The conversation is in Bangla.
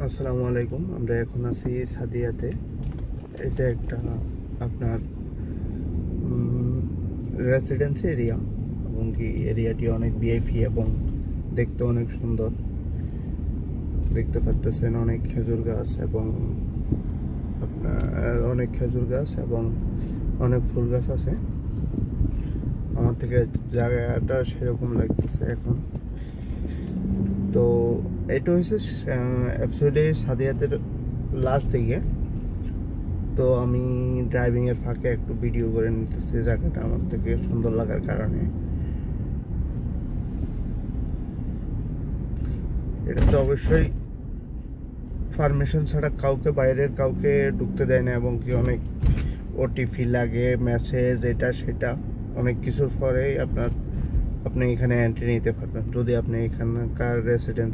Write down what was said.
আসসালামু আলাইকুম। আমরা এখন আছি সাদিয়াতে। এটা একটা আপনার রেসিডেন্সি এরিয়া এবং কি এরিয়াটি অনেক ভিআইপি এবং দেখতে অনেক সুন্দর। দেখতে পাচ্ছেন অনেক খেজুর গাছ এবং আপনার অনেক খেজুর গাছ এবং অনেক ফুল গাছ আছে। আমার থেকে জায়গাটা সেরকম লাগতেছে এখন। তো এটা হচ্ছে অ্যাকচুয়ালি সাদিয়াতের লাস্ট দিকে। তো আমি ড্রাইভিংয়ের ফাঁকে একটু ভিডিও করে নিতেছি জায়গাটা আমার থেকে সুন্দর লাগার কারণে। এটা তো অবশ্যই পারমিশন ছাড়া কাউকে বাইরের কাউকে ঢুকতে দেয় না এবং কি অনেক ওটিপি লাগে, মেসেজ, এটা সেটা অনেক কিছুর পরেই আপনি এখানে এন্ট্রি নিতে পারবেন যদি আপনি এখানকার রেসিডেন্স